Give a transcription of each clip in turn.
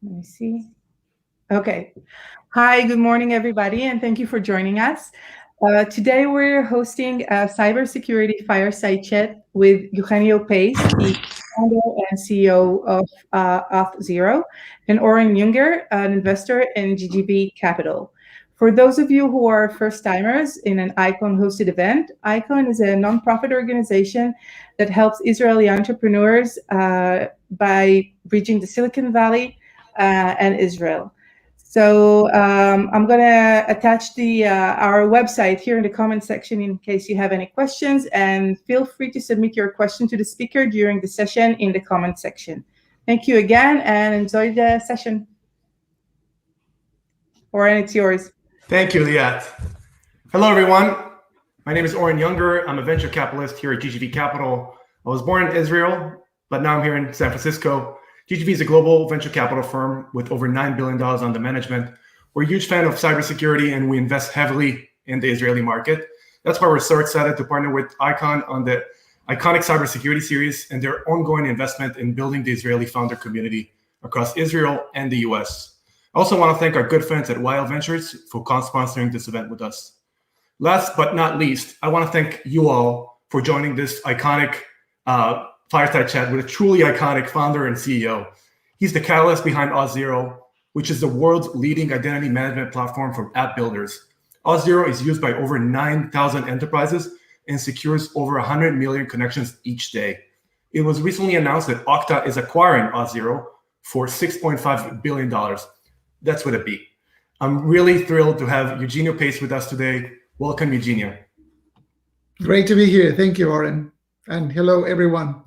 Let me see. Okay. Hi, good morning, everybody, and thank you for joining us. Today, we're hosting a cybersecurity fireside chat with Eugenio Pace, the founder and CEO of Auth0, and Oren Junger, an investor in GGB Capital. For those of you who are first timers in an ICON hosted event, ICON is a nonprofit organization that helps Israeli entrepreneurs by bridging the Silicon Valley and Israel. So I'm going to attach our website here in the comment section in case you have any questions, and feel free to submit your question to the speaker during the session in the comment section. Thank you again, and enjoy the session. Oren, it's yours. Thank you, Liat. Hello, everyone. My name is Oren Junger. I'm a venture capitalist here at GGB Capital. I was born in Israel, but now I'm here in San Francisco. GGB is a global venture capital firm with over $9 billion under management. We're a huge fan of cybersecurity, and we invest heavily in the Israeli market. That's why we're so excited to partner with ICON on the Iconic Cybersecurity Series and their ongoing investment in building the Israeli founder community across Israel and the US. I also want to thank our good friends at Wild Ventures for co-sponsoring this event with us. Last but not least, I want to thank you all for joining this iconic fireside chat with a truly iconic founder and CEO. He's the catalyst behind Auth0, which is the world's leading identity management platform for app builders. Auth0 is used by over 9,000 enterprises and secures over 100 million connections each day. It was recently announced that Okta is acquiring Auth0 for $6.5 billion. That's with a B. I'm really thrilled to have Eugenio Pace with us today. Welcome, Eugenio. Great to be here. Thank you, Oren. And hello, everyone.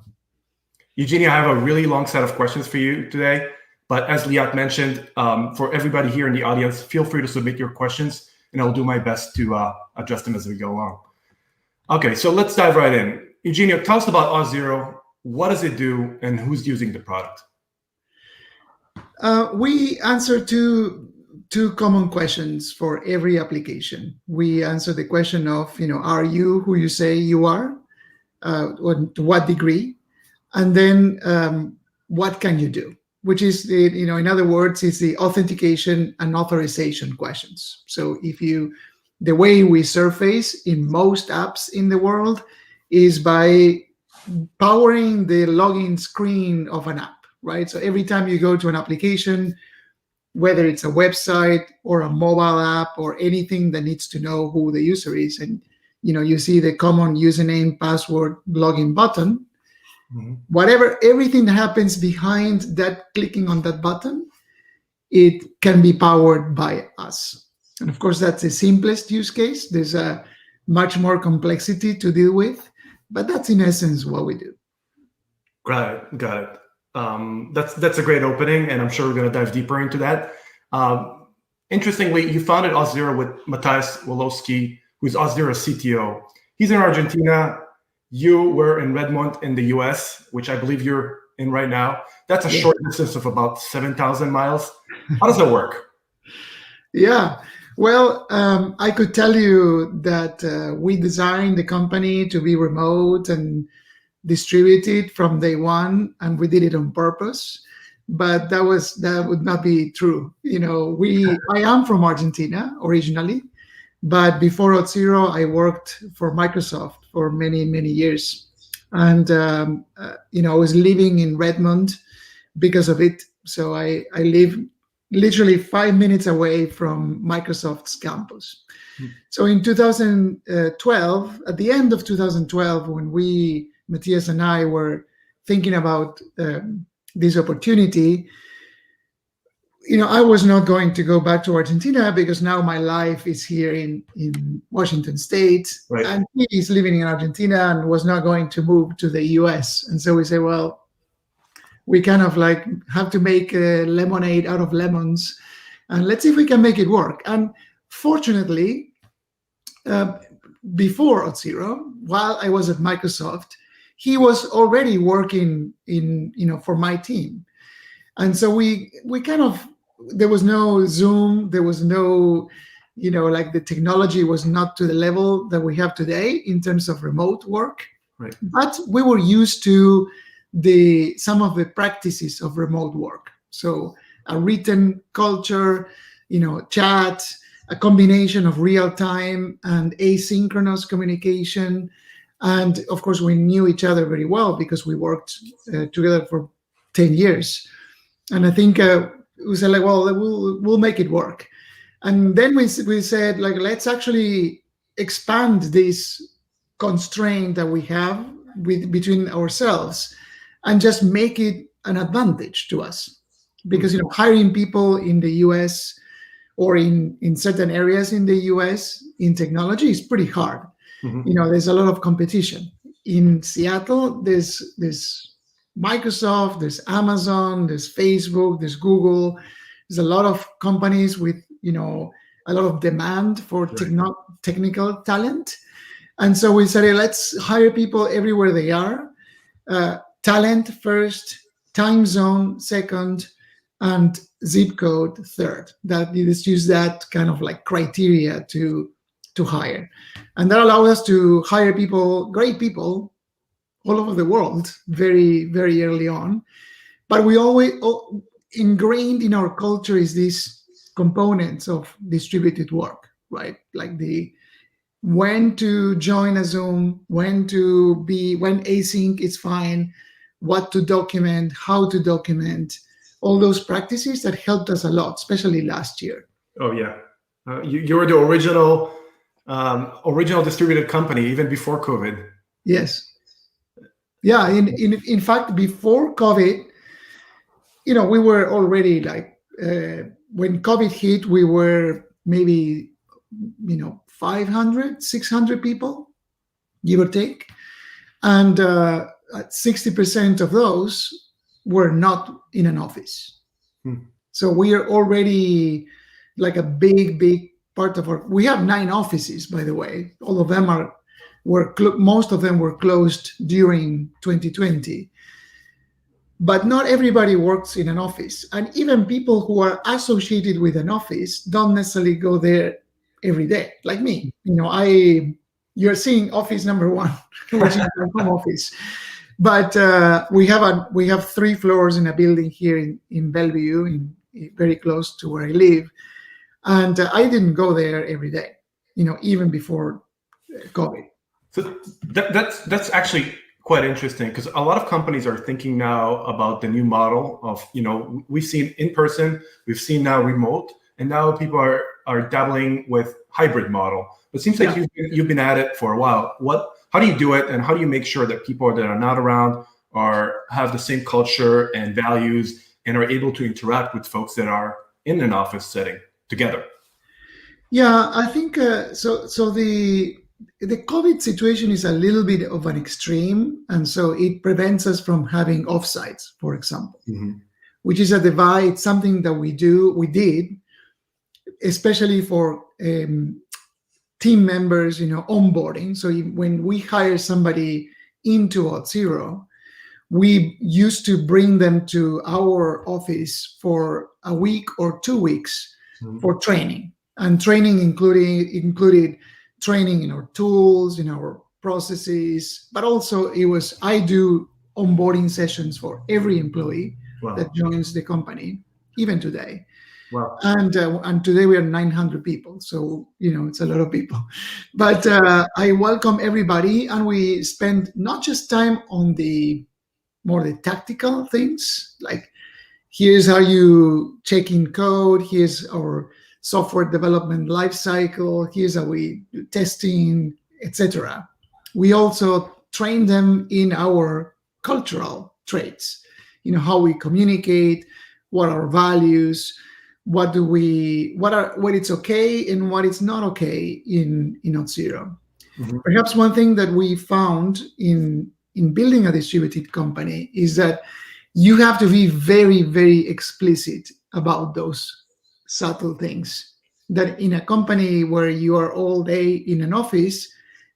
Eugenio, I have a really long set of questions for you today. But as Liat mentioned, for everybody here in the audience, feel free to submit your questions, and I'll do my best to address them as we go along. Okay, so let's dive right in. Eugenio, tell us about Auth0. What does it do, and who's using the product? We answer two common questions for every application. We answer the question of, are you who you say you are? To what degree? And then what can you do? Which is, in other words, is the authentication and authorization questions. So the way we surface in most apps in the world is by powering the login screen of an app, right? So every time you go to an application, whether it's a website or a mobile app or anything that needs to know who the user is, and you see the common username, password, login button, everything that happens behind that, clicking on that button, it can be powered by us. And of course, that's the simplest use case. There's a much more complexity to deal with, but that's in essence what we do. Got it. That's a great opening, and I'm sure we're going to dive deeper into that. Interestingly, you founded Auth0 with Matthias Wolowski, who's Auth0's CTO. He's in Argentina. You were in Redmond in the US, which I believe you're in right now. That's a short distance of about 7,000 miles. How does that work? Yeah, well, I could tell you that we designed the company to be remote and distributed from day one, and we did it on purpose. But that would not be true. I am from Argentina originally, but before Auth0, I worked for Microsoft for many, many years. And, I was living in Redmond because of it. So I live literally 5 minutes away from Microsoft's campus. So in 2012, at the end of 2012, when Matthias and I were thinking about this opportunity, I was not going to go back to Argentina because now my life is here in Washington State, right. And he is living in Argentina and was not going to move to the US. And so we said, well, we kind of have to make lemonade out of lemons, and let's see if we can make it work. And fortunately, before Auth0, while I was at Microsoft, he was already working for my team. And so we kind of, there was no Zoom, there was no, the technology was not to the level that we have today in terms of remote work. Right. But we were used to some of the practices of remote work. So a written culture, chat, a combination of real time and asynchronous communication. And of course, we knew each other very well because we worked together for 10 years. And I think we said, like, well, we'll make it work. And then we said, like, let's actually expand this constraint that we have between ourselves and just make it an advantage to us. Because hiring people in the US or in certain areas in the US in technology is pretty hard. There's a lot of competition. In Seattle, there's Microsoft, there's Amazon, there's Facebook, there's Google. There's a lot of companies with a lot of demand for technical talent. And so we said, hey, let's hire people everywhere they are. Talent first, time zone second, and zip code third. That you just use that kind of like criteria to hire. And that allowed us to hire people, great people, all over the world very, very early on. But we always ingrained in our culture is these components of distributed work, right? Like when to join a Zoom, when async is fine, what to document, how to document, all those practices that helped us a lot, especially last year. Oh yeah, you were the original distributed company even before COVID. Yes. Yeah. In fact, before COVID, we were already like when COVID hit, we were maybe 500, 600 people, give or take, and 60% of those were not in an office. So we are already like a big part of we have 9 offices, by the way. All of them most of them were closed during 2020. But not everybody works in an office. And even people who are associated with an office don't necessarily go there every day, like me. You're seeing office number 1, which is my home office. But we have 3 floors in a building here in Bellevue, very close to where I live. And I didn't go there every day, even before COVID. So that's actually quite interesting, because a lot of companies are thinking now about the new model of, we've seen in person, we've seen now remote, and now people are dabbling with hybrid model. It seems like you've been at it for a while. How do you do it, and how do you make sure that people that are not around have the same culture and values and are able to interact with folks that are in an office setting together? Yeah, I think so. The COVID situation is a little bit of an extreme, and so it prevents us from having offsites, for example, which is a divide, something that we did, especially for team members, onboarding. So when we hire somebody into Auth0, we used to bring them to our office for a week or 2 weeks for training, and training included training in our tools, in our processes, but also I do onboarding sessions for every employee that joins the company, even today. Wow. And today we are 900 people, so it's a lot of people. But I welcome everybody, and we spend not just time on the tactical things, like here's how you check in code, here's our software development lifecycle, here's how we do testing, etc. We also train them in our cultural traits, how we communicate, what are our values, what it's okay and what it's not okay in Auth0. Perhaps one thing that we found in building a distributed company is that you have to be very, very explicit about those subtle things that in a company where you are all day in an office,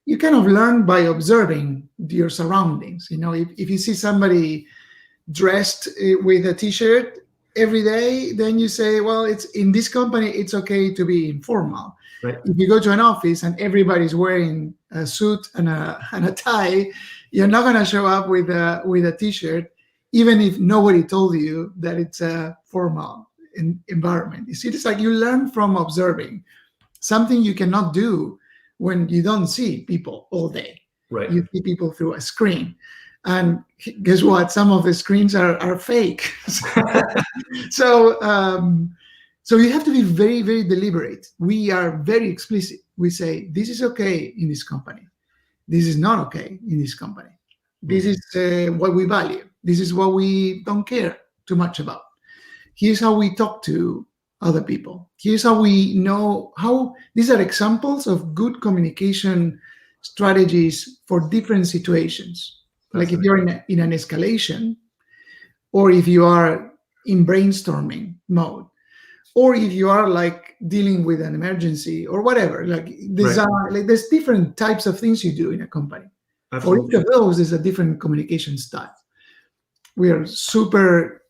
you kind of learn by observing your surroundings. If you see somebody dressed with a t-shirt every day, then you say, well, it's in this company, it's okay to be informal. Right. If you go to an office and everybody's wearing a suit and a tie, you're not going to show up with a t-shirt, even if nobody told you that it's formal. environment. You see, it's like you learn from observing, something you cannot do when you don't see people all day. Right. You see people through a screen. And guess what? Some of the screens are fake. So you have to be very, very deliberate. We are very explicit. We say, this is okay in this company. This is not okay in this company. This is what we value. This is what we don't care too much about. Here's how we talk to other people. Here's how we know how. These are examples of good communication strategies for different situations. Like if you're in an escalation, or if you are in brainstorming mode, or if you are like dealing with an emergency or whatever. Like there's different types of things you do in a company. Absolutely. For each of those is a different communication style. We are super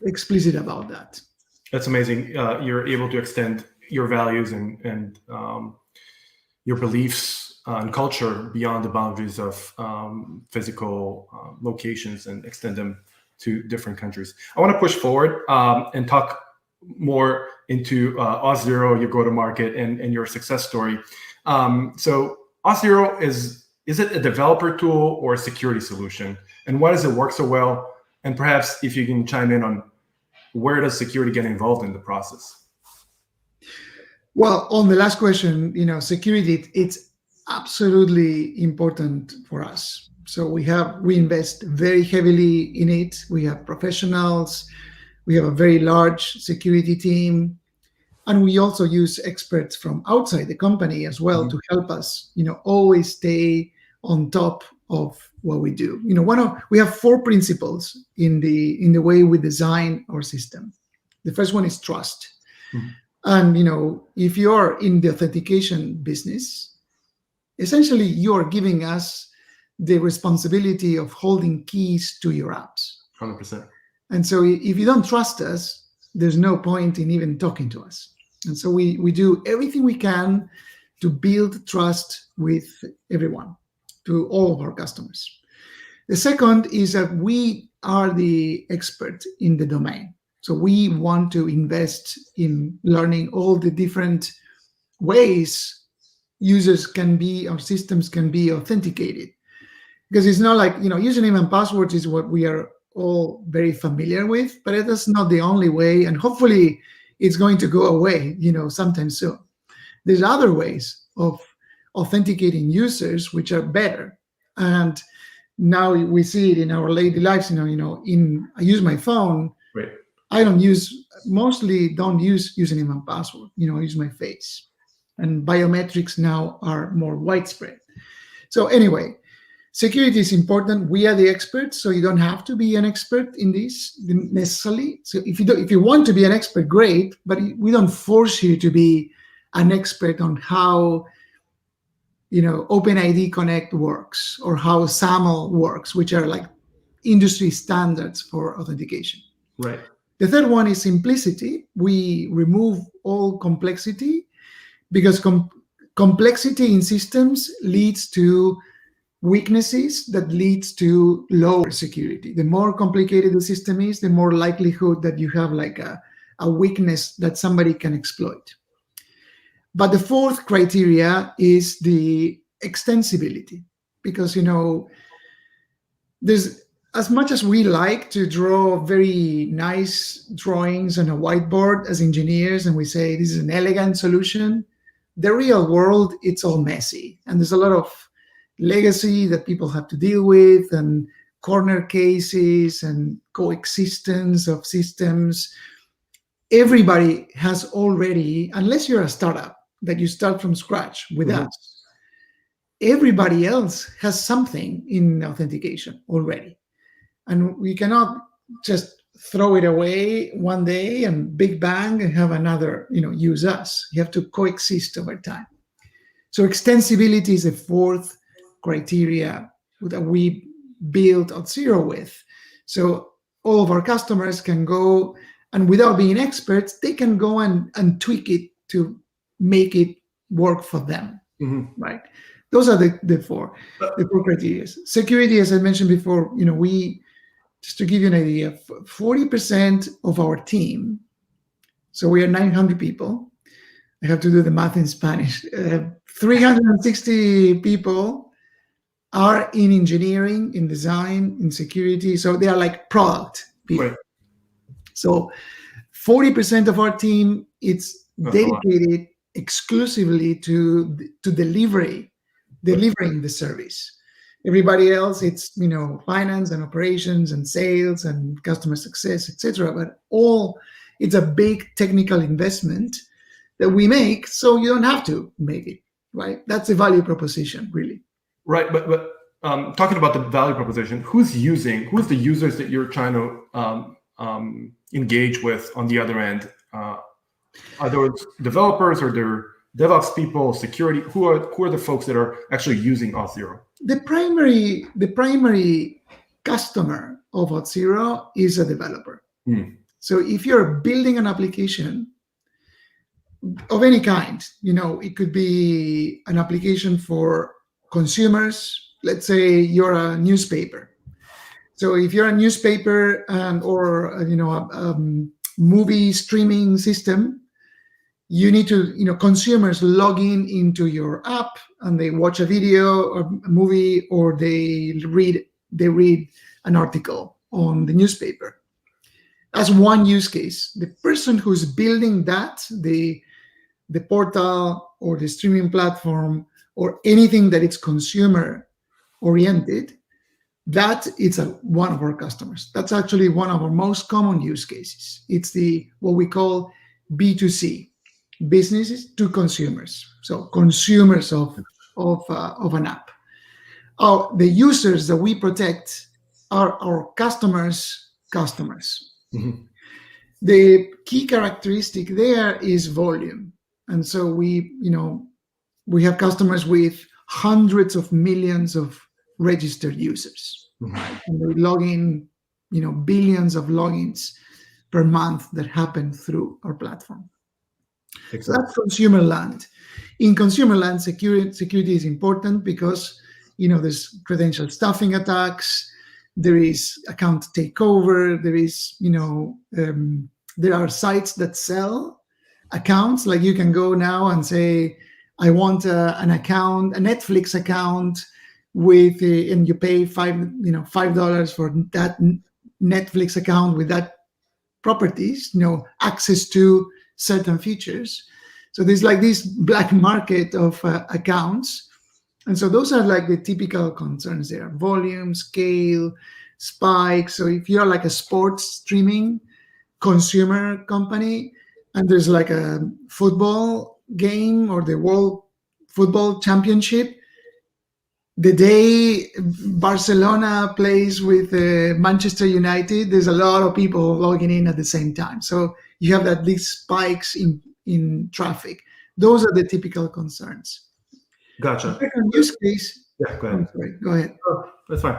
explicit about that. That's amazing. You're able to extend your values and your beliefs and culture beyond the boundaries of physical locations and extend them to different countries. I want to push forward and talk more into Auth0, your go-to-market, and your success story. So Auth0 is it a developer tool or a security solution? And why does it work so well? And perhaps if you can chime in on where does security get involved in the process? Well, on the last question, security, it's absolutely important for us. So we invest very heavily in it. We have professionals. We have a very large security team. And we also use experts from outside the company as well to help us, always stay on top of what we do. We have 4 principles in the way we design our system. The first one is trust. And if you're in the authentication business, essentially you are giving us the responsibility of holding keys to your apps. 100%. And so if you don't trust us, there's no point in even talking to us. And so we do everything we can to build trust with everyone, to all of our customers. The second is that we are the expert in the domain. So we want to invest in learning all the different ways users can be, our systems can be authenticated. Because it's not like, username and passwords is what we are all very familiar with, but it is not the only way. And hopefully it's going to go away, sometime soon. There's other ways of authenticating users which are better. And now we see it in our daily lives. I use my phone. Right. I mostly don't use username and password. I use my face. And biometrics now are more widespread. So anyway, security is important. We are the experts, so you don't have to be an expert in this necessarily. So if you want to be an expert, great, but we don't force you to be an expert on how OpenID Connect works or how SAML works, which are like industry standards for authentication. Right. The third one is simplicity. We remove all complexity because complexity in systems leads to weaknesses that leads to lower security. The more complicated the system is, the more likelihood that you have like a weakness that somebody can exploit. But the fourth criteria is the extensibility, because there's, as much as we like to draw very nice drawings on a whiteboard as engineers and we say this is an elegant solution, the real world, it's all messy and there's a lot of legacy that people have to deal with and corner cases and coexistence of systems. Everybody has already, unless you're a startup that you start from scratch with us, everybody else has something in authentication already. And we cannot just throw it away one day and big bang and have another, use us. You have to coexist over time. So extensibility is the fourth criteria that we build Auth0 with. So all of our customers can go, and without being experts, they can go and tweak it to make it work for them, right? Those are the four criteria. Security, as I mentioned before, we, just to give you an idea, 40% of our team So we are 900 people. I have to do the math in Spanish. 360 people are in engineering, in design, in security. So they are like product people. Right. So 40% of our team, it's That's a lot. dedicated exclusively to delivering the service. Everybody else, it's finance and operations and sales and customer success, etc. But it's a big technical investment that we make, so you don't have to make it, right? That's the value proposition, really. Right, but talking about the value proposition, who's the users that you're trying to engage with on the other end? Are those developers, or they're DevOps people, security? Who are the folks that are actually using Auth0? The primary customer of Auth0 is a developer. So if you're building an application of any kind, it could be an application for consumers. Let's say you're a newspaper. So if you're a newspaper or a movie streaming system, you need to, consumers log into your app and they watch a video or a movie, or they read an article on the newspaper. That's one use case. The person who's building that, the portal or the streaming platform or anything that is consumer oriented, that it's one of our customers. That's actually one of our most common use cases. It's what we call B2C, businesses to consumers. So consumers of an app. The users that we protect are our customers' customers. Mm-hmm. The key characteristic there is volume. And so we have customers with hundreds of millions of registered users. Mm-hmm. And they log in, billions of logins per month that happen through our platform. Exactly. So that's consumer land. In consumer land, security is important because there's credential stuffing attacks, there is account takeover, there is there are sites that sell accounts. Like you can go now and say, I want an account, a Netflix account with, and you pay $5 for that Netflix account with that properties, access to certain features. So there's like this black market of accounts. And so those are like the typical concerns there: volume, scale, spike. So if you're like a sports streaming consumer company and there's like a football game or the World Football Championship, the day Barcelona plays with Manchester United, there's a lot of people logging in at the same time. So you have these spikes in traffic. Those are the typical concerns. Gotcha. The second use case. Yeah, go ahead. Sorry, go ahead. Oh, that's fine.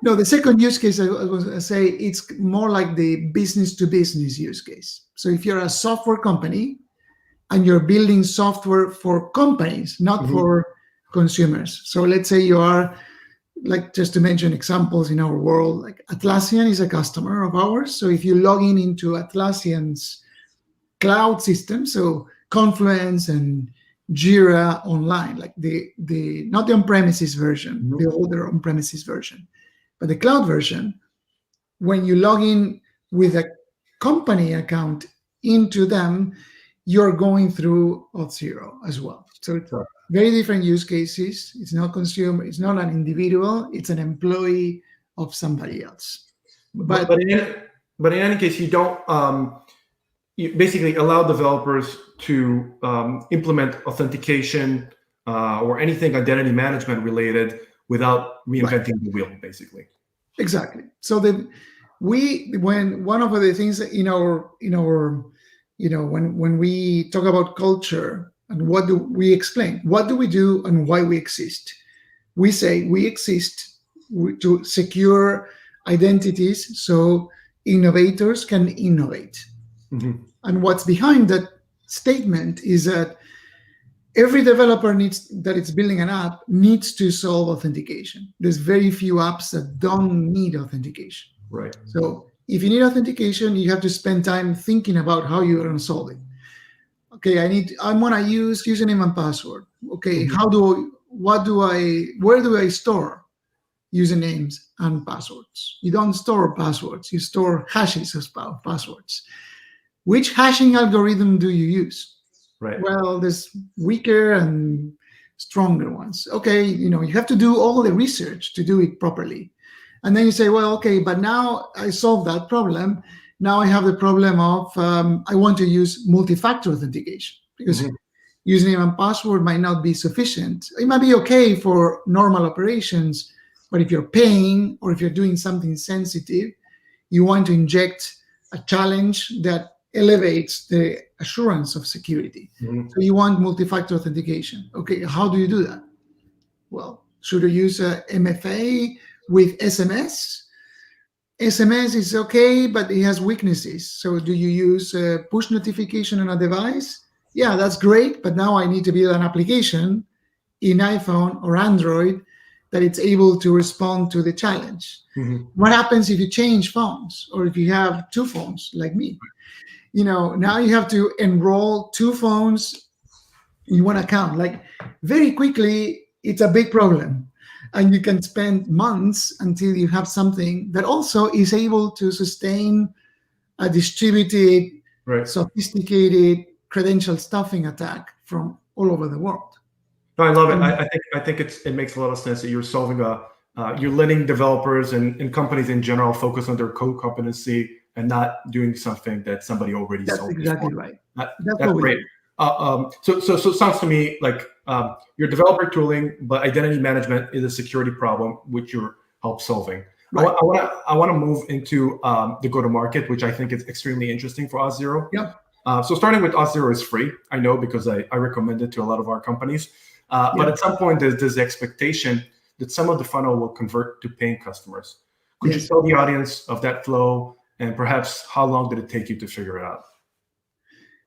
No, the second use case, I was going to say, it's more like the business to business use case. So if you're a software company and you're building software for companies, not for consumers. So let's say you are, like, just to mention examples in our world, like Atlassian is a customer of ours. So if you log into Atlassian's cloud system, so Confluence and Jira Online, like the not the on-premises version, the older on-premises version, but the cloud version, when you log in with a company account into them, you're going through Auth0 as well. So it's very different use cases. It's not consumer, it's not an individual, it's an employee of somebody else. But in any case, you don't you basically allow developers to implement authentication or anything identity management related without reinventing the wheel, basically. Exactly. So when one of the things in our when we talk about culture and what do we explain, what do we do and why we exist? We say we exist to secure identities so innovators can innovate. Mm-hmm. And what's behind that statement is that every developer that is building an app needs to solve authentication. There's very few apps that don't need authentication. Right. So if you need authentication, you have to spend time thinking about how you're going to solve it. Okay, I want to use username and password. Okay, where do I store usernames and passwords? You don't store passwords, you store hashes of passwords. Which hashing algorithm do you use? Right. Well, there's weaker and stronger ones. Okay, you have to do all the research to do it properly. And then you say, well, okay, but now I solved that problem. Now I have the problem of I want to use multi-factor authentication because username and password might not be sufficient. It might be okay for normal operations, but if you're paying or if you're doing something sensitive, you want to inject a challenge that elevates the assurance of security. So you want multi-factor authentication. Okay, how do you do that? Well, should you use a MFA with SMS? SMS is okay, but it has weaknesses. So do you use a push notification on a device? Yeah, that's great, but now I need to build an application in iPhone or Android that it's able to respond to the challenge. What happens if you change phones or if you have two phones like me? Now you have to enroll two phones in one account. Like very quickly, it's a big problem. And you can spend months until you have something that also is able to sustain a distributed, sophisticated credential stuffing attack from all over the world. No, I love it. I think it makes a lot of sense that you're solving you're letting developers and companies in general focus on their code competency and not doing something that somebody already That's solved. Exactly before. right. That's great. So it sounds to me like your developer tooling, but identity management is a security problem which you're help solving. Right. I want to move into the go-to-market, which I think is extremely interesting for Auth0. Yep. So starting with Auth0 is free. I know because I recommend it to a lot of our companies. But at some point, there's this expectation that some of the funnel will convert to paying customers. Could you tell the audience of that flow and perhaps how long did it take you to figure it out?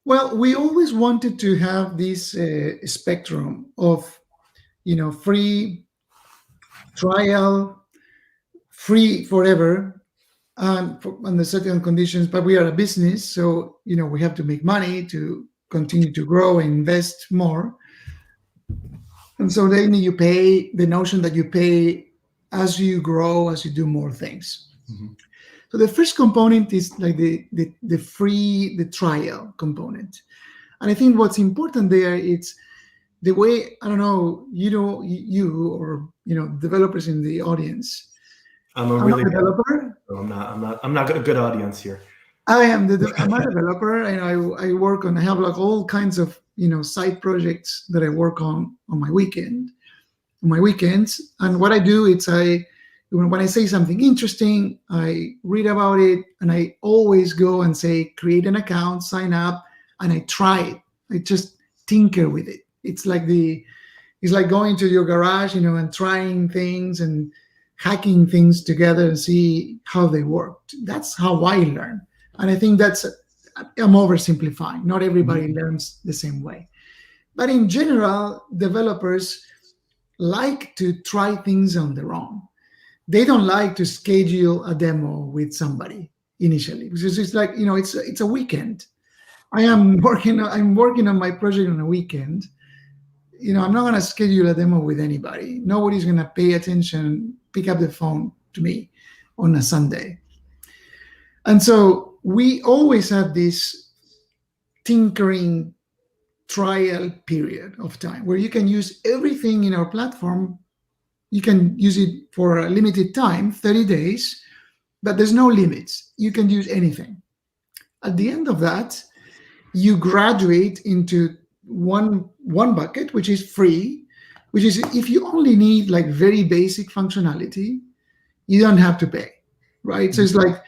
Well, we always wanted to have this spectrum of, free trial, free forever, under certain conditions. But we are a business, so we have to make money to continue to grow and invest more. And so then you pay the notion that you pay as you grow, as you do more things. So the first component is like the free, the trial component. And I think what's important there, it's the way, I don't know, you or, developers in the audience. I'm a developer. I'm not a good audience here. I'm a developer, and I work on, I have like all kinds of, side projects that I work on my weekends. And what I do is when I say something interesting, I read about it, and I always go and say, create an account, sign up, and I try it. I just tinker with it. It's like going to your garage, and trying things and hacking things together and see how they work. That's how I learn. And I think I'm oversimplifying. Not everybody learns the same way. But in general, developers like to try things on their own. They don't like to schedule a demo with somebody initially, because it's like, it's a weekend. I'm working on my project on a weekend. I'm not going to schedule a demo with anybody. Nobody's going to pay attention, pick up the phone to me on a Sunday. And so we always have this tinkering trial period of time where you can use everything in our platform. You can use it for a limited time, 30 days, but there's no limits. You can use anything. At the end of that, you graduate into one bucket, which is free, which is if you only need like very basic functionality, you don't have to pay, right? So it's like,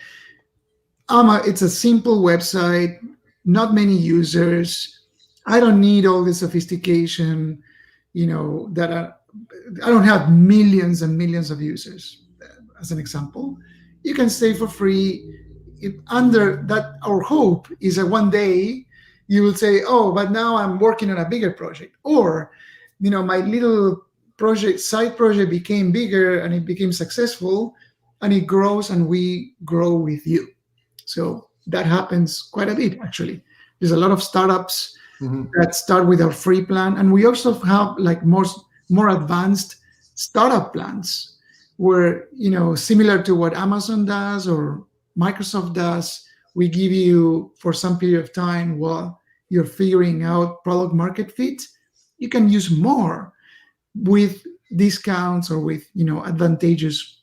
it's a simple website, not many users. I don't need all the sophistication, I don't have millions and millions of users, as an example. You can stay for free. Under that, our hope is that one day you will say, oh, but now I'm working on a bigger project. Or, my little side project became bigger and it became successful, and it grows and we grow with you. So that happens quite a bit, actually. There's a lot of startups Mhm. that start with our free plan, and we also have like more advanced startup plans where, similar to what Amazon does or Microsoft does, we give you for some period of time while you're figuring out product market fit, you can use more with discounts or with advantageous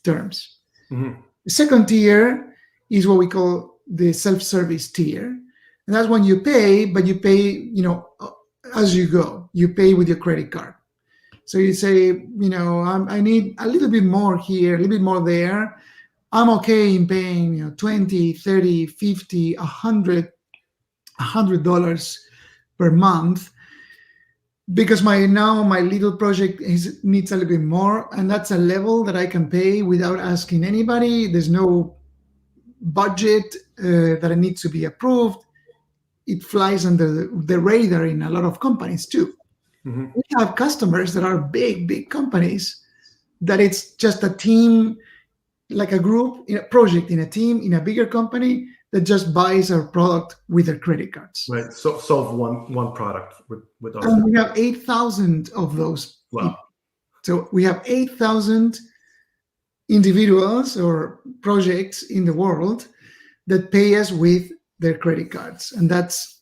terms. Mhm. The second tier is what we call the self-service tier, and that's when you pay, but you pay as you go. You pay with your credit card. So you say, I need a little bit more here, a little bit more there. I'm okay in paying 20, 30, 50, $100 per month, because my little project needs a little bit more, and that's a level that I can pay without asking anybody. There's no budget that it needs to be approved. It flies under the radar in a lot of companies too. Mhm. We have customers that are big companies, that it's just a team, like a group in a project, in a team, in a bigger company that just buys our product with their credit cards. Right. So solve one product with us. And we have 8,000 of those Wow. people. So we have 8,000 individuals or projects in the world that pay us with their credit cards. And that's,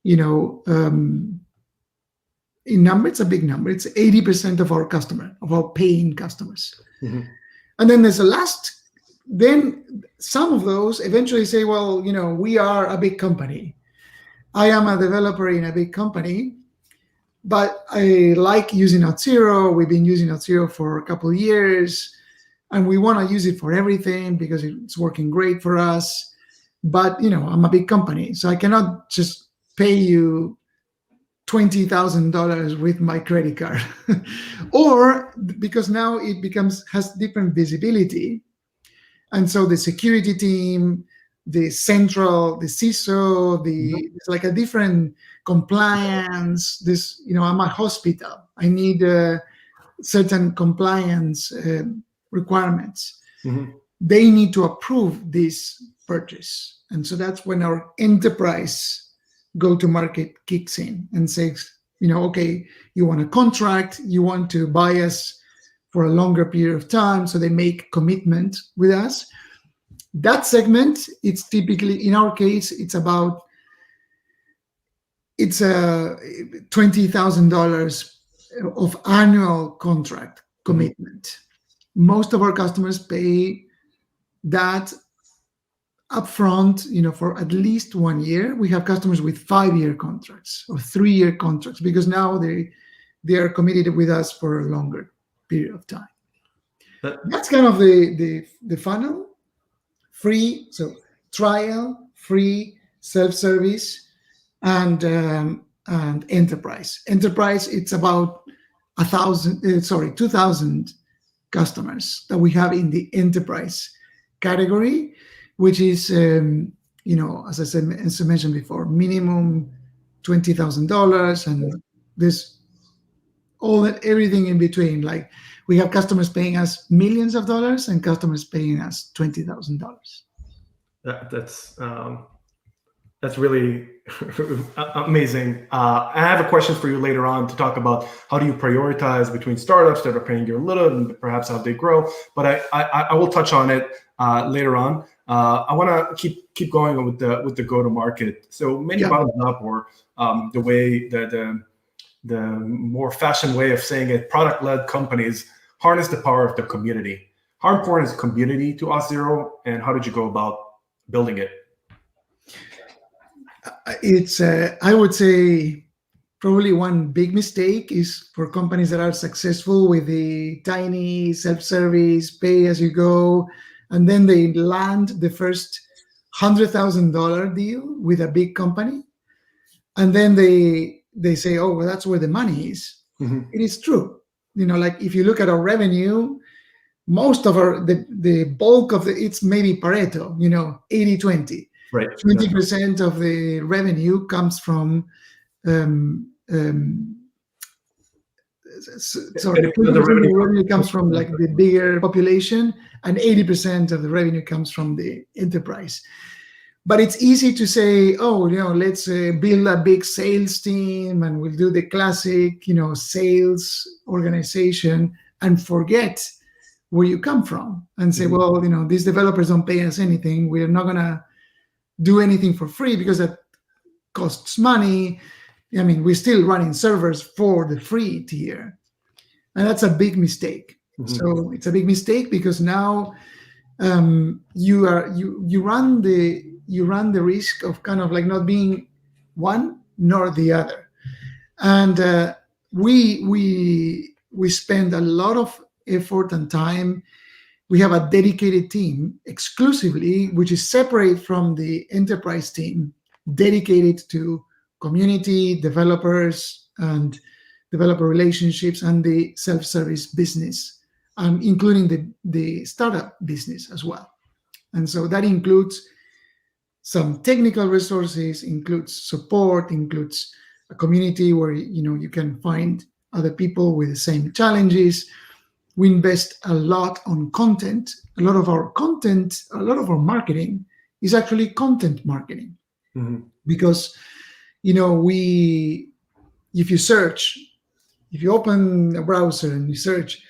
in number, it's a big number. It's 80% of our paying customers. Mhm. And then there's then some of those eventually say, well, we are a big company. I am a developer in a big company, but I like using Auth0. We've been using Auth0 for a couple of years, and we want to use it for everything because it's working great for us. But, I'm a big company, so I cannot just pay you $20,000 with my credit card. Or because now it has different visibility. And so the security team, the CISO, it's like a different compliance. I'm a hospital. I need certain compliance requirements. Mhm. They need to approve this purchase. And so that's when our enterprise go-to-market kicks in and says, okay, you want a contract, you want to buy us for a longer period of time. So they make commitment with us. That segment, it's typically, in our case, it's a $20,000 of annual contract commitment. Most of our customers pay that upfront, for at least 1 year. We have customers with 5-year contracts or 3-year contracts because now they are committed with us for a longer period of time. That's kind of the funnel. Free, so trial, free, self-service, and enterprise. Enterprise, it's about 2,000 customers that we have in the enterprise category, which is, as I mentioned before, minimum $20,000, and there's everything in between. Like, we have customers paying us millions of dollars and customers paying us $20,000. That's really amazing. I have a question for you later on to talk about how do you prioritize between startups that are paying you a little and perhaps how they grow. But I will touch on it later on. I want to keep going with the go-to-market. So many bottoms up, or the way the more fashion way of saying it, product-led companies harness the power of the community. How important is community to Auth0, and how did you go about building it? It's, I would say, probably one big mistake is for companies that are successful with the tiny self-service, pay-as-you-go, and then they land the first $100,000 deal with a big company, and then they say, oh, well, that's where the money is. Mm-hmm. It is true. Like, if you look at our revenue, most of the bulk of it's maybe Pareto, 80-20. Right. 20% of the revenue comes from sorry, 20% of the revenue comes from like the bigger population, and 80% of the revenue comes from the enterprise. But it's easy to say, oh, let's build a big sales team and we'll do the classic, sales organization, and forget where you come from and say, well, these developers don't pay us anything. We're not going to do anything for free because that costs money. I mean, we're still running servers for the free tier. And that's a big mistake. So it's a big mistake because now you run the risk of kind of like not being one nor the other. And we spend a lot of effort and time. We have a dedicated team exclusively, which is separate from the enterprise team, dedicated to community, developers, and developer relationships, and the self-service business, including the startup business as well. And so that includes some technical resources, includes support, includes a community where you can find other people with the same challenges. We invest a lot on content. A lot of our marketing is actually content marketing, because if you open a browser and you search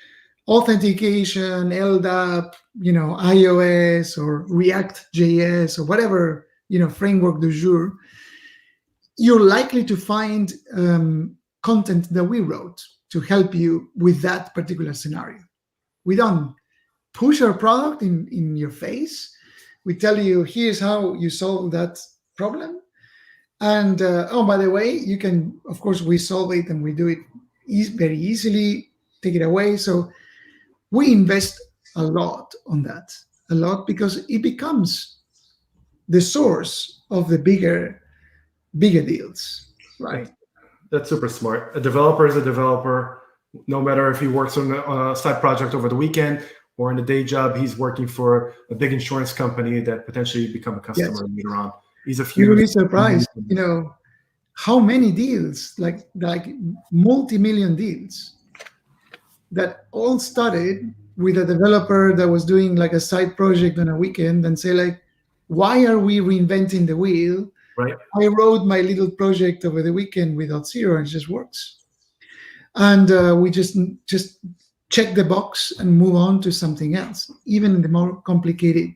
authentication, LDAP, iOS or React.js or whatever, framework du jour, you're likely to find content that we wrote to help you with that particular scenario. We don't push our product in your face. We tell you, here's how you solve that problem. And by the way, you can, of course, we solve it and we do it very easily, take it away. So we invest a lot on that, because it becomes the source of the bigger deals, right? That's super smart. A developer is a developer, no matter if he works on a side project over the weekend or in a day job. He's working for a big insurance company that potentially become a customer later on. He's a few. You'll be surprised, how many deals, like multi-million deals, that all started with a developer that was doing like a side project on a weekend and say like, why are we reinventing the wheel? Right. I wrote my little project over the weekend with Auth0 and it just works. And we just check the box and move on to something else, even in the more complicated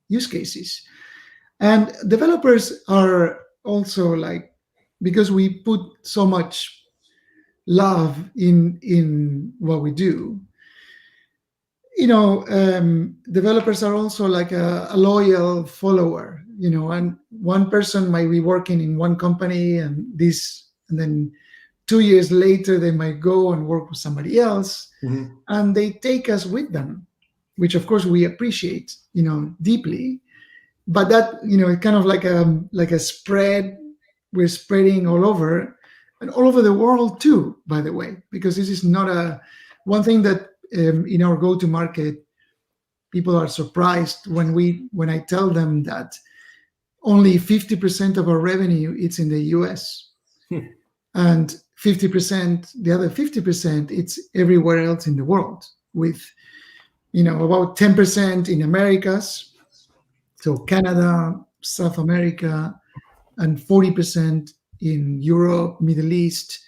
use cases. And developers are also like, because we put so much love in what we do, developers are also like a loyal follower, and one person might be working in one company and then 2 years later they might go and work with somebody else, and they take us with them, which of course we appreciate, deeply. But that, kind of like a spread, we're spreading all over, and all over the world too, by the way, because this is not one thing that in our go-to-market, people are surprised when I tell them that only 50% of our revenue is in the US, and the other 50%, it's everywhere else in the world, with about 10% in Americas, so Canada, South America, and 40% in Europe, Middle East,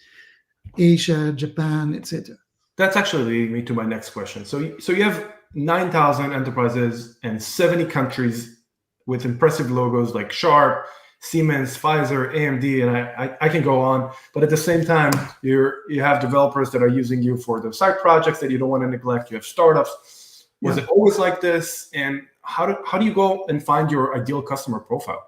Asia, Japan, etc. That's actually leading me to my next question. So you have 9,000 enterprises and 70 countries with impressive logos like Sharp, Siemens, Pfizer, AMD, and I can go on. But at the same time, you have developers that are using you for the side projects that you don't want to neglect. You have startups. Was it always like this? And how do you go and find your ideal customer profile?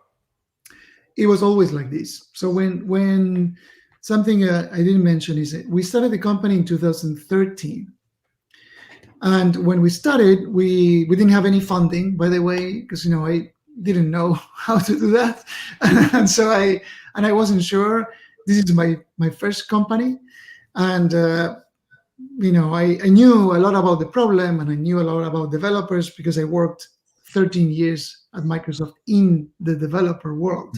It was always like this. So when something I didn't mention is that we started the company in 2013. And when we started, we didn't have any funding, by the way, because I didn't know how to do that. And so I wasn't sure. This is my first company. And I knew a lot about the problem, and I knew a lot about developers because I worked 13 years at Microsoft in the developer world.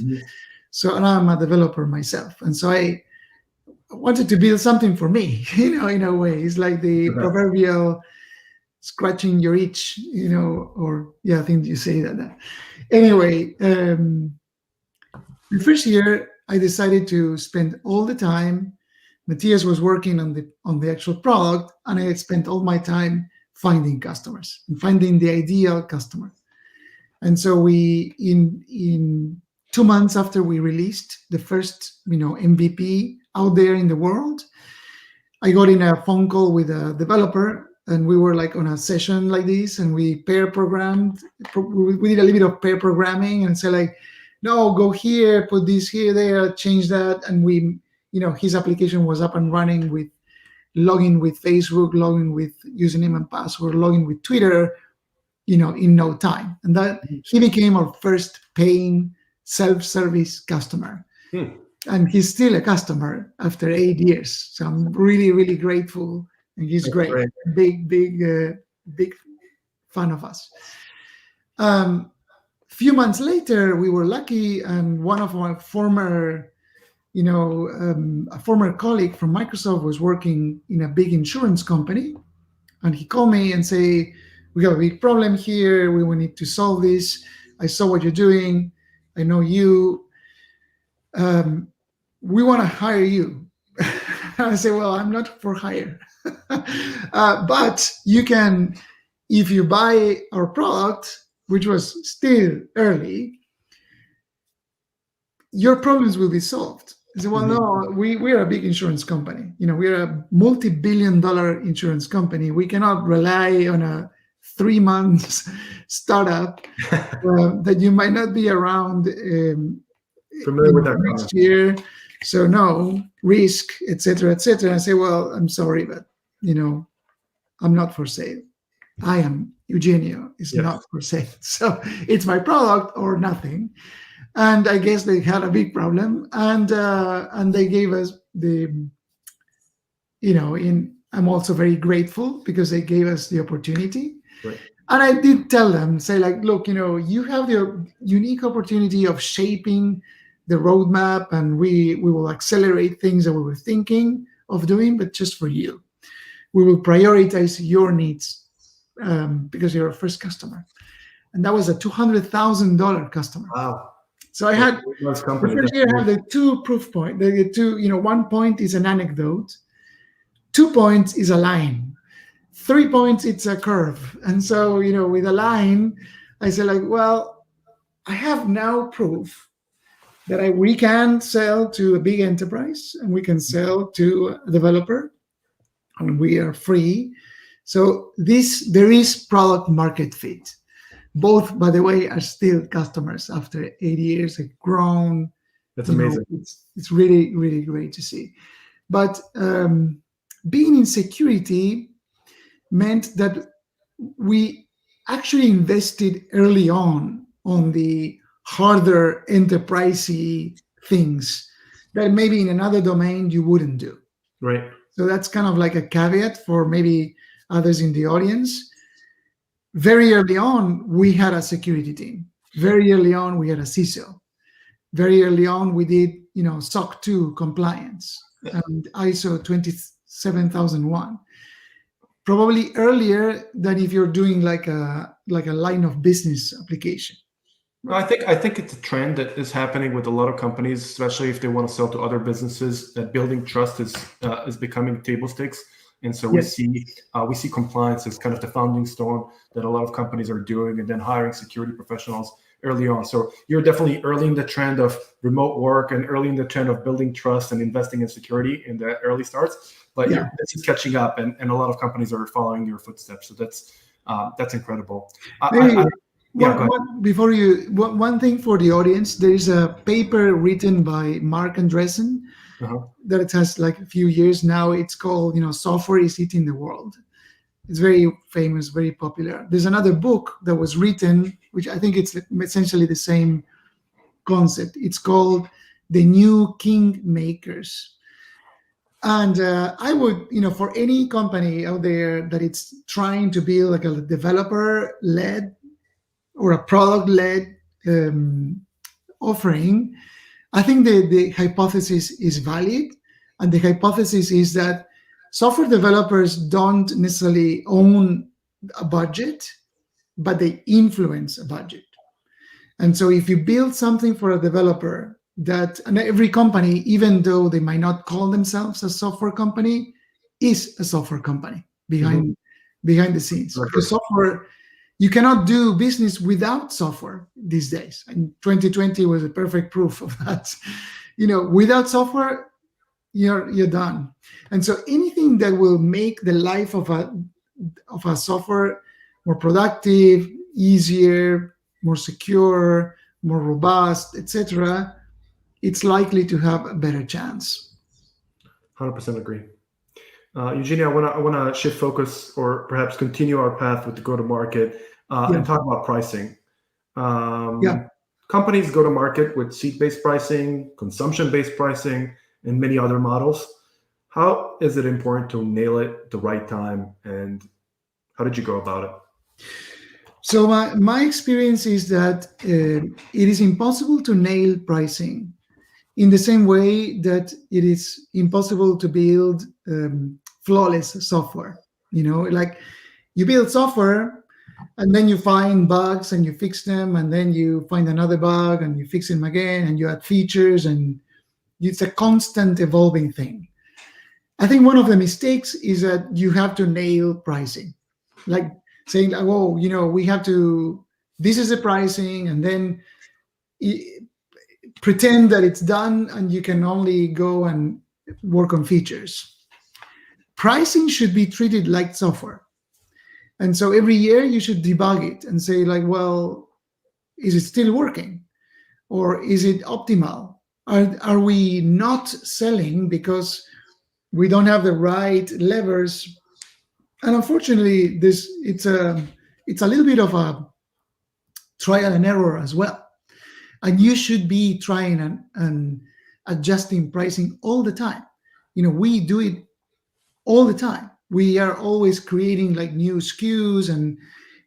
So, and I'm a developer myself. And so wanted to build something for me, in a way. It's like the Okay. proverbial scratching your itch, or yeah, I think you say that. Anyway, the first year I decided to spend all the time. Matthias was working on the actual product, and I spent all my time finding customers and finding the ideal customer. And so we in 2 months after we released the first MVP out there in the world, I got in a phone call with a developer, and we were like on a session like this, and we pair programmed. We did a little bit of pair programming and say like, no, go here, put this here, there, change that, and his application was up and running with login with Facebook, login with username and password, login with Twitter, in no time. And that he became our first paying self-service customer. And he's still a customer after 8 years. So I'm really, really grateful. And he's great. Big fan of us. Few months later, we were lucky, and one of our former, a former colleague from Microsoft was working in a big insurance company. And he called me and say, we got a big problem here. We will need to solve this. I saw what you're doing. I know you. We want to hire you. I say, well, I'm not for hire. But you can, if you buy our product, which was still early, your problems will be solved. I said, well, no, we're a big insurance company. We're a multi-billion-dollar insurance company. We cannot rely on a 3 months startup that you might not be around Familiar with that next year. So no risk, etc., etc. I say, well, I'm sorry, but I'm not for sale. I am Eugenio. Is not for sale. So it's my product or nothing. And I guess they had a big problem, and they gave us the, I'm also very grateful because they gave us the opportunity. Right. And I did tell them, say like, look, you have the unique opportunity of shaping the roadmap, and we will accelerate things that we were thinking of doing, but just for you. We will prioritize your needs because you're our first customer. And that was a $200,000 customer. Wow. So I had the first year I had the two proof points. The two, 1 point is an anecdote, 2 points is a line, 3 points it's a curve. And so with a line, I said like, well, I have now proof that we can sell to a big enterprise and we can sell to a developer, and we are free. So there is product market fit. Both, by the way, are still customers after 8 years. They've grown. That's amazing. It's really, really great to see. But being in security meant that we actually invested early on the harder enterprisey things that maybe in another domain you wouldn't do. Right. So that's kind of like a caveat for maybe others in the audience. Very early on, we had a security team. Very early on, we had a CISO. Very early on, we did, SOC 2 compliance and ISO 27001. Probably earlier than if you're doing like a line of business application. I think it's a trend that is happening with a lot of companies, especially if they want to sell to other businesses. That building trust is becoming table stakes, and so we see compliance as kind of the founding stone that a lot of companies are doing, and then hiring security professionals early on. So you're definitely early in the trend of remote work and early in the trend of building trust and investing in security in the early starts. But this is catching up, and a lot of companies are following your footsteps. So that's incredible. One thing for the audience, there is a paper written by Mark Andreessen that it has like a few years now. It's called, Software is Eating the World. It's very famous, very popular. There's another book that was written, which I think it's essentially the same concept. It's called The New King Makers. And I would, for any company out there that it's trying to build like a developer-led or a product-led offering, I think the hypothesis is valid. And the hypothesis is that software developers don't necessarily own a budget, but they influence a budget. And so if you build something for a developer and every company, even though they might not call themselves a software company, is a software company behind the scenes. Okay. Because software, you cannot do business without software these days. And 2020 was a perfect proof of that. Without software, you're done. And so anything that will make the life of a software more productive, easier, more secure, more robust, etc., it's likely to have a better chance. 100% agree. Eugenio, I want to shift focus, or perhaps continue our path with the go-to-market and talk about pricing. Companies go to market with seat-based pricing, consumption-based pricing, and many other models. How is it important to nail it at the right time, and how did you go about it? So my experience is that it is impossible to nail pricing in the same way that it is impossible to build flawless software. Like you build software and then you find bugs and you fix them, and then you find another bug and you fix them again, and you add features, and it's a constant evolving thing. I think one of the mistakes is that you have to nail pricing, like saying, like, oh, we have to, this is the pricing, and then pretend that it's done and you can only go and work on features. Pricing should be treated like software. And so every year you should debug it and say, like, well, is it still working? Or is it optimal? Are we not selling because we don't have the right levers? And unfortunately, it's a little bit of a trial and error as well. And you should be trying and adjusting pricing all the time. We do it all the time. We are always creating like new SKUs, and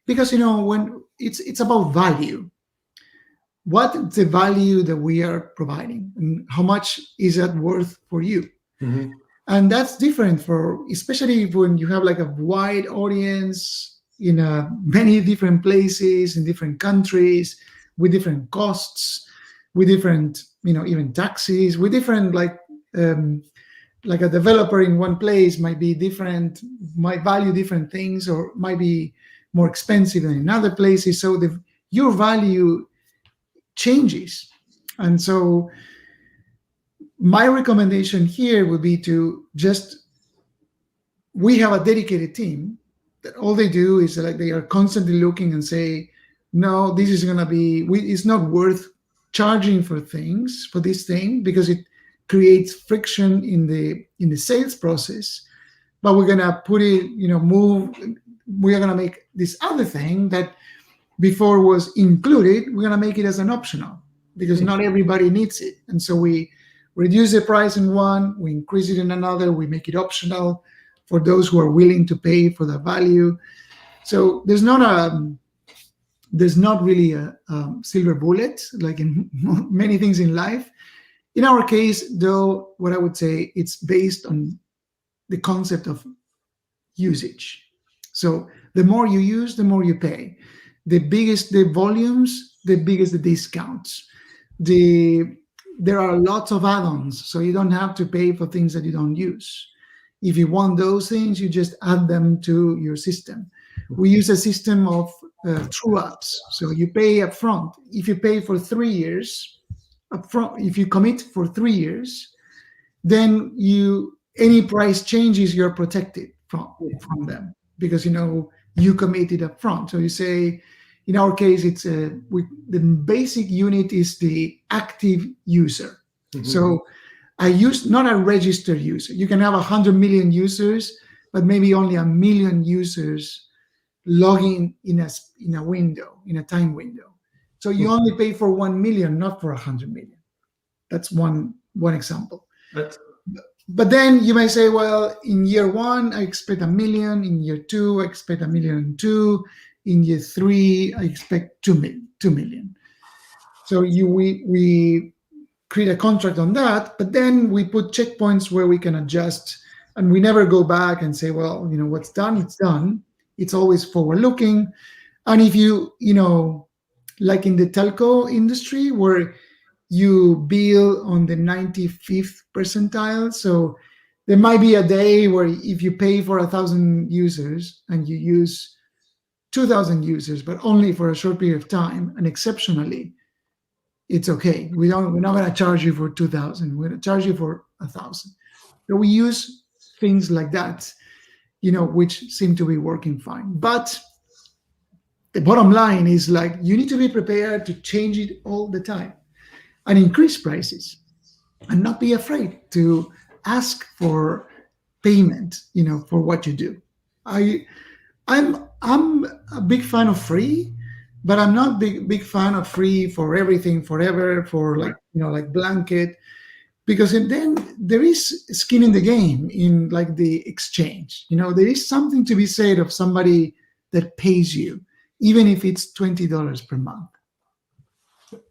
because when it's about value. What the value that we are providing, and how much is that worth for you? Mm-hmm. And that's different especially when you have like a wide audience in many different places, in different countries, with different costs, with different, even taxes, with different like a developer in one place might value different things, or might be more expensive than in other places. So your value changes. And so my recommendation here would be to we have a dedicated team that all they do is like they are constantly looking and say, no, this is going to be, it's not worth charging for this thing, because it creates friction in the sales process. But we're going to put it, we're going to make this other thing that before was included, we're going to make it as an optional, because not everybody needs it. And so we reduce the price in one, we increase it in another, we make it optional for those who are willing to pay for the value. So there's not really a silver bullet like in many things in life. In our case, though, what I would say, it's based on the concept of usage. So the more you use, the more you pay. The biggest the volumes, the biggest the discounts. There are lots of add-ons, so you don't have to pay for things that you don't use. If you want those things, you just add them to your system. We use a system of true-ups. So you pay up front. If you pay for 3 years up front, if you commit for 3 years, then any price changes, you're protected from them, because you committed up front. So you say, in our case, it's the basic unit is the active user. Mm-hmm. So I use not a registered user. You can have 100 million users, but maybe only 1 million users logging in a window, in a time window. So you only pay for 1 million, not for 100 million. That's one example. But then you may say, well, in year 1, I expect 1 million. In year 2, I expect 1.2 million. In year 3, I expect 2 million. So we create a contract on that, but then we put checkpoints where we can adjust, and we never go back and say, well, what's done, it's done. It's always forward looking. And if like in the telco industry, where you bill on the 95th percentile, so there might be a day where if you pay for 1,000 users and you use 2,000 users, but only for a short period of time, and exceptionally, it's okay. We're not going to charge you for 2,000. We're going to charge you for 1,000. So we use things like that, which seem to be working fine. But the bottom line is, like, you need to be prepared to change it all the time and increase prices, and not be afraid to ask for payment, for what you do. I'm a big fan of free, but I'm not big fan of free for everything forever, for like blanket, because then there is skin in the game in like the exchange. There is something to be said of somebody that pays you, even if it's $20 per month.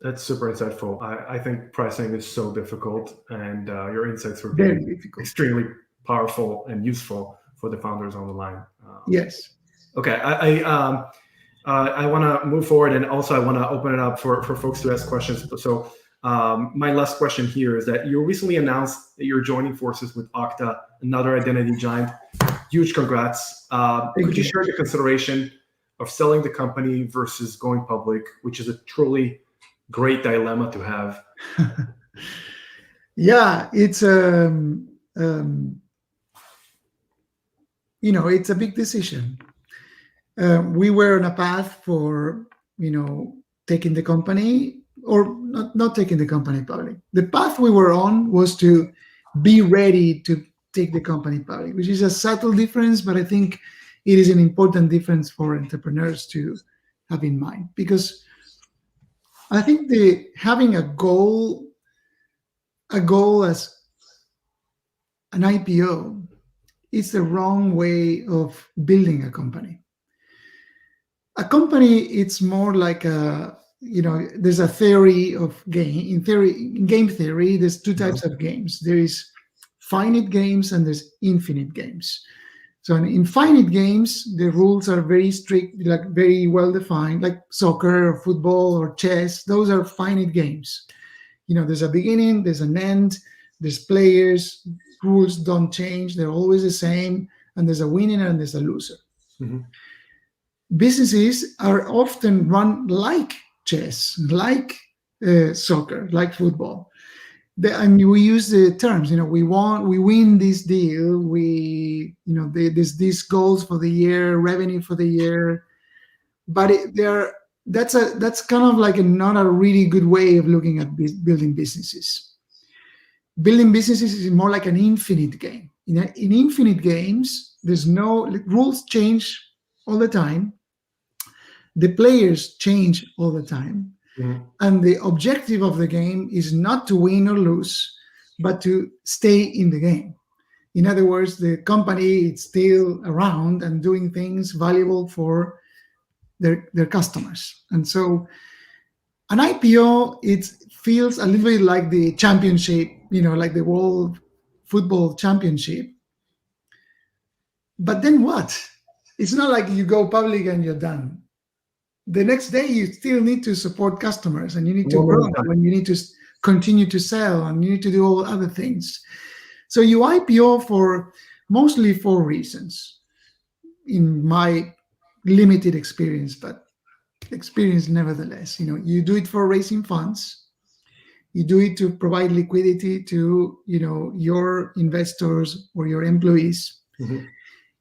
That's super insightful. I think pricing is so difficult, and your insights were Very difficult. extremely powerful and useful for the founders on the line. Yes. Okay, I want to move forward, and also I want to open it up for folks to ask questions. So my last question here is that you recently announced that you're joining forces with Okta, another identity giant. Huge congrats. Could you share the consideration of selling the company versus going public, which is a truly great dilemma to have? Yeah, it's it's a big decision. We were on a path for taking the company, or not taking the company public. The path we were on was to be ready to take the company public, which is a subtle difference, but I think it is an important difference for entrepreneurs to have in mind, because I think having a goal as an IPO is the wrong way of building a company. A company, it's more like there's a theory of game. In game theory, there's two types of games. There is finite games and there's infinite games. So in finite games, the rules are very strict, like very well defined, like soccer or football or chess. Those are finite games. There's a beginning, there's an end, there's players, rules don't change, they're always the same, and there's a winner and there's a loser. Mm-hmm. Businesses are often run like chess, like soccer, like football. And we use the terms, we win this deal, there's these goals for the year, revenue for the year, but that's kind of like not a really good way of looking at building businesses. Building businesses is more like an infinite game. In infinite games, there's no rules change all the time. The players change all the time. Mm-hmm. And the objective of the game is not to win or lose, but to stay in the game. In other words, the company is still around and doing things valuable for their customers. And so an IPO, it feels a little bit like the championship, like the World Football Championship. But then what? It's not like you go public and you're done. The next day, you still need to support customers, and you need to grow, and you need to continue to sell, and you need to do all other things. So you IPO for mostly 4 reasons, in my limited experience, but experience nevertheless. You do it for raising funds. You do it to provide liquidity to your investors or your employees. Mm-hmm.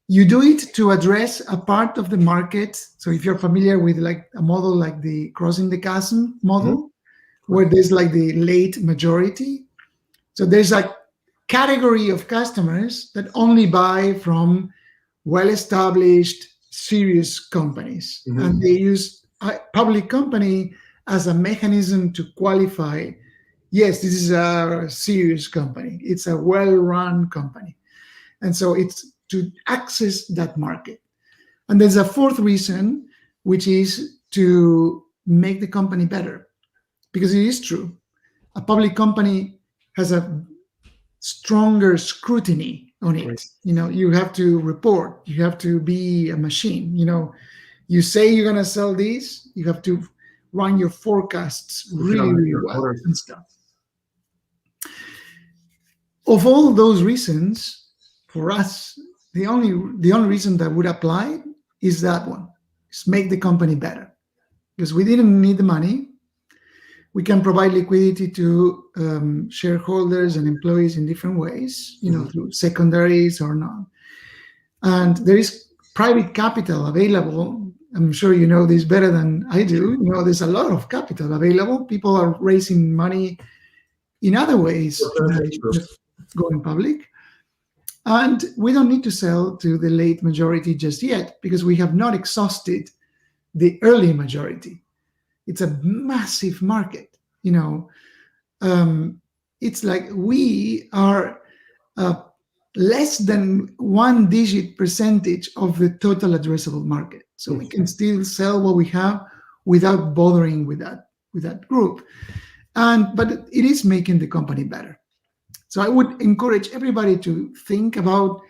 You do it to address a part of the market. So if you're familiar with like a model like the crossing the chasm model, mm-hmm. where there's like the late majority. So there's a category of customers that only buy from well-established, serious companies. Mm-hmm. And they use a public company as a mechanism to qualify, yes, this is a serious company. It's a well-run company. And so it's to access that market. And there's a 4th reason, which is to make the company better. Because it is true, A public company has a stronger scrutiny on it. Right. You have to report, you have to be a machine. You say you're going to sell these, you have to run your forecasts really, really well and stuff. Of all those reasons, for us, the only reason that would apply is that one: is make the company better, because we didn't need the money. We can provide liquidity to shareholders and employees in different ways, through secondaries or not. And there is private capital available. I'm sure you know this better than I do. There's a lot of capital available. People are raising money in other ways than just going public. And we don't need to sell to the late majority just yet, because we have not exhausted the early majority. It's a massive market. It's like we are less than 1-digit percentage of the total addressable market. So we can still sell what we have without bothering with that group. But it is making the company better. So I would encourage everybody to think about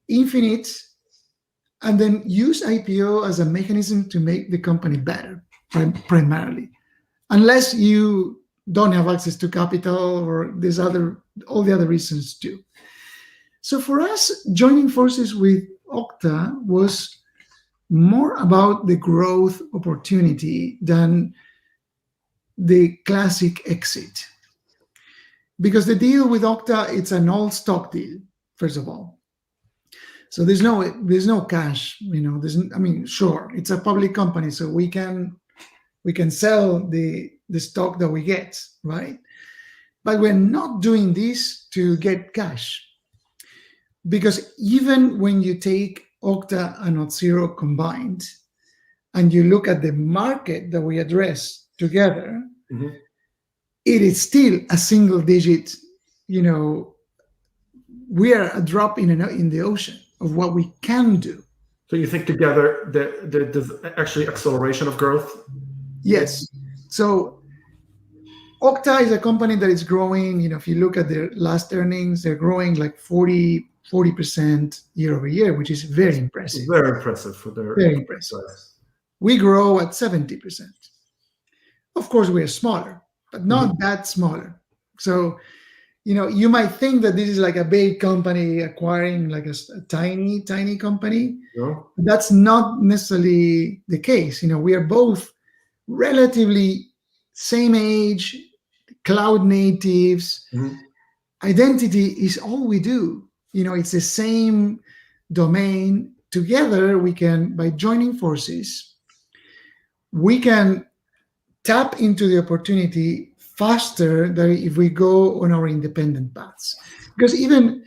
Infinite and then use IPO as a mechanism to make the company better, primarily. Unless you don't have access to capital or all the other reasons too. So for us, joining forces with Okta was more about the growth opportunity than the classic exit. Because the deal with Okta, it's an all-stock deal, first of all. So there's no cash. Sure, it's a public company, so we can sell the stock that we get, right? But we're not doing this to get cash. Because even when you take Okta and Auth0 combined, and you look at the market that we address together, it is still a single digit. We are a drop in the ocean of what we can do. So you think together there's actually acceleration of growth? Yes. So Okta is a company that is growing. If you look at their last earnings, they're growing like 40% year over year, which is very impressive. Very impressive for their. Very impressive. We grow at 70%. Of course, we are smaller, but not that smaller. So, you might think that this is like a big company acquiring like a tiny, tiny company. No. That's not necessarily the case. We are both relatively same age, cloud natives. Identity is all we do. It's the same domain. Together, by joining forces, we can tap into the opportunity faster than if we go on our independent paths. Because even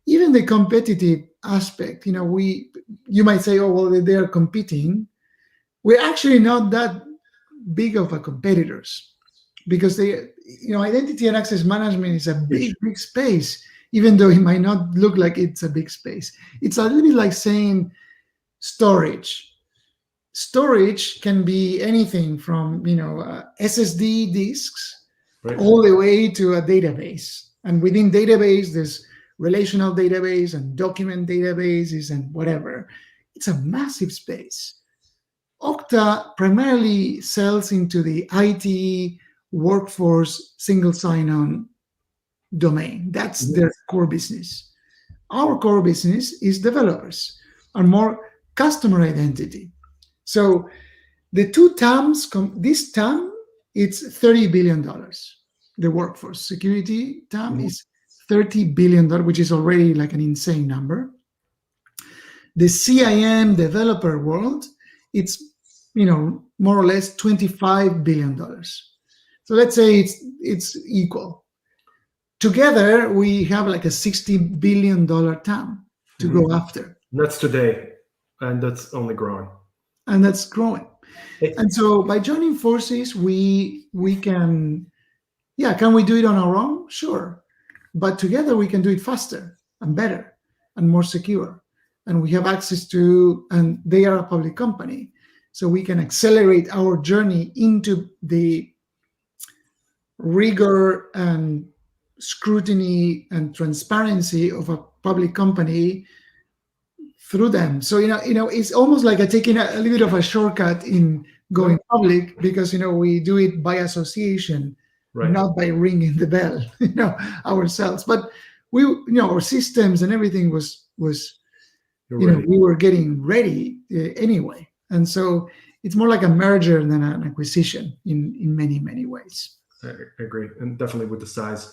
the competitive aspect, you might say, oh, well, they are competing. We're actually not that big of a competitors, because identity and access management is a big space, even though it might not look like it's a big space. It's a little bit like saying storage. Storage can be anything from SSD disks, right, all the way to a database. And within database, there's relational database and document databases and whatever. It's a massive space. Okta primarily sells into the IT workforce single sign-on domain. That's their core business. Our core business is developers and more customer identity. So the two TAMs, this TAM, it's $30 billion. The workforce security TAM is $30 billion, which is already like an insane number. The CIM developer world, it's more or less $25 billion. So let's say it's equal. Together, we have like a $60 billion TAM to go after. That's today, and that's only growing. And that's growing. And so by joining forces, we can we do it on our own? Sure. But together we can do it faster and better and more secure. And we have access to, and they are a public company, so we can accelerate our journey into the rigor and scrutiny and transparency of a public company through them. So it's almost like taking a little bit of a shortcut in going public, because we do it by association, Right. not by ringing the bell, ourselves. But we, our systems and everything was we were getting ready anyway, and so it's more like a merger than an acquisition in many ways. I agree, and definitely with the size.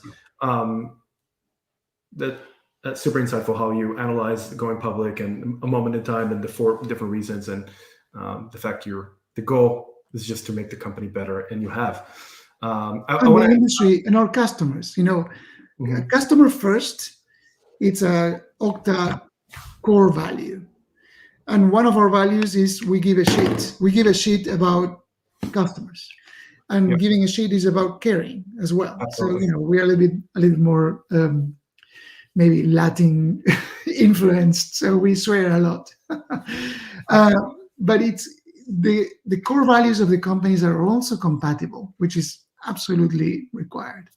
That's super insightful how you analyze going public and a moment in time and the 4 different reasons, and the fact the goal is just to make the company better, and you have. The industry and our customers, customer first. It's a Okta core value, and one of our values is we give a shit. We give a shit about customers. And giving a shit is about caring as well. Absolutely. So we are a little more maybe Latin influenced, so we swear a lot. But it's the core values of the companies are also compatible, which is absolutely required.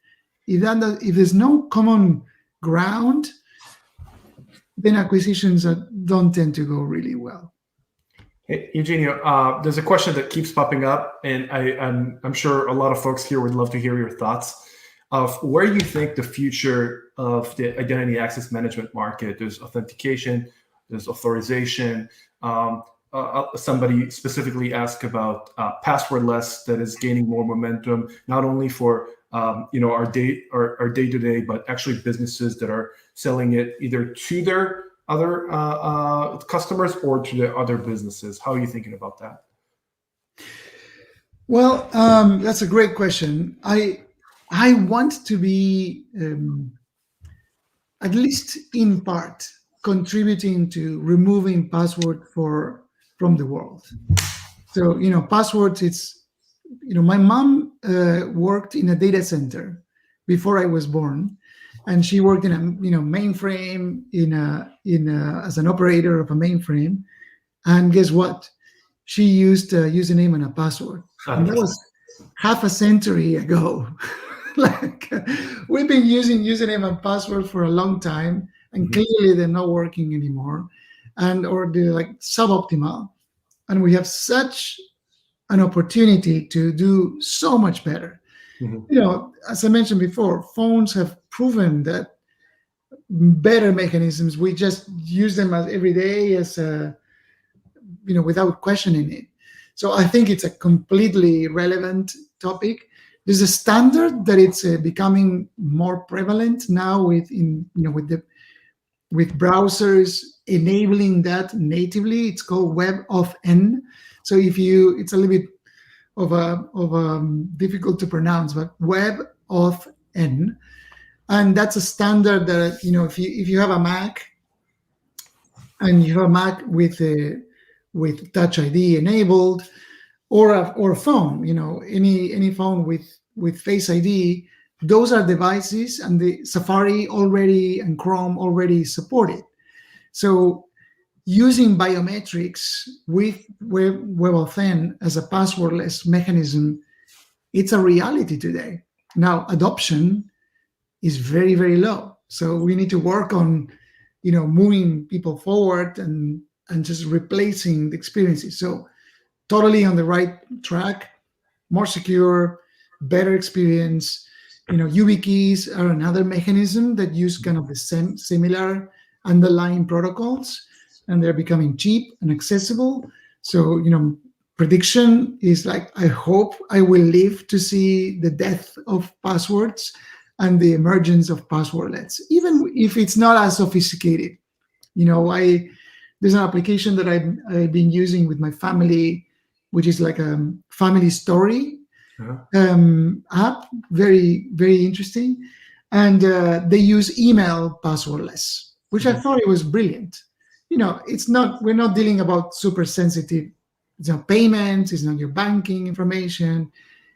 If there's no common ground, then acquisitions don't tend to go really well. Hey, Eugenio, there's a question that keeps popping up, and I'm sure a lot of folks here would love to hear your thoughts of where you think the future of the identity access management market. There's authentication, there's authorization. Somebody specifically asked about passwordless, that is gaining more momentum, not only for our day-to-day, but actually businesses that are selling it either to their other customers or to the other businesses. How are you thinking about that? Well, that's a great question. I want to be, at least in part, contributing to removing password from the world. So, passwords, it's, my mom worked in a data center before I was born. And she worked in a mainframe as an operator of a mainframe, and guess what? She used a username and a password, and that was half a century ago. Like, we've been using username and password for a long time, and clearly they're not working anymore, or they're like suboptimal, and we have such an opportunity to do so much better. As I mentioned before, phones have proven that better mechanisms. We just use them every day as without questioning it. So I think it's a completely relevant topic. There's a standard that it's becoming more prevalent now with browsers enabling that natively. It's called WebAuthn. So it's a little bit of difficult to pronounce, but WebAuthn, and that's a standard that if you have a Mac and you have a Mac with Touch ID enabled, or a phone, any phone with Face ID, those are devices, and the Safari already and Chrome already support it. So using biometrics with WebAuthn as a passwordless mechanism, it's a reality today. Now, adoption is very, very low. So we need to work on, moving people forward and just replacing the experiences. So totally on the right track, more secure, better experience. YubiKeys are another mechanism that use kind of the same similar underlying protocols, and they're becoming cheap and accessible. So, prediction is like, I hope I will live to see the death of passwords and the emergence of passwordless, even if it's not as sophisticated. There's an application that I've been using with my family, which is like a family story app, very, very interesting. And they use email passwordless, which I thought it was brilliant. We're not dealing about super sensitive, payments, it's not your banking information,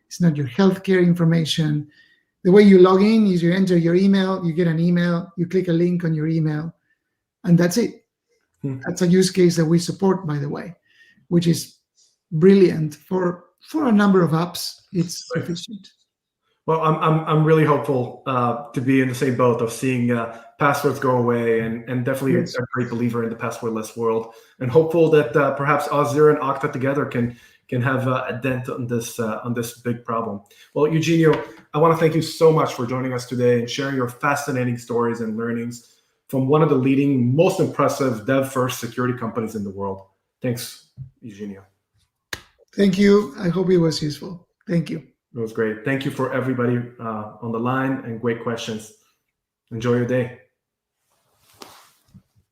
it's not your healthcare information. The way you log in is you enter your email, you get an email, you click a link on your email, and that's it. That's a use case that we support, by the way, which is brilliant for a number of apps. It's sufficient. Well, I'm really hopeful to be in the same boat of seeing passwords go away, and definitely Yes. a great believer in the passwordless world, and hopeful that perhaps Auth0 and Okta together can have a dent on this big problem. Well, Eugenio, I want to thank you so much for joining us today and sharing your fascinating stories and learnings from one of the leading, most impressive dev-first security companies in the world. Thanks, Eugenio. Thank you. I hope it was useful. Thank you. It was great. Thank you for everybody on the line, and great questions. Enjoy your day.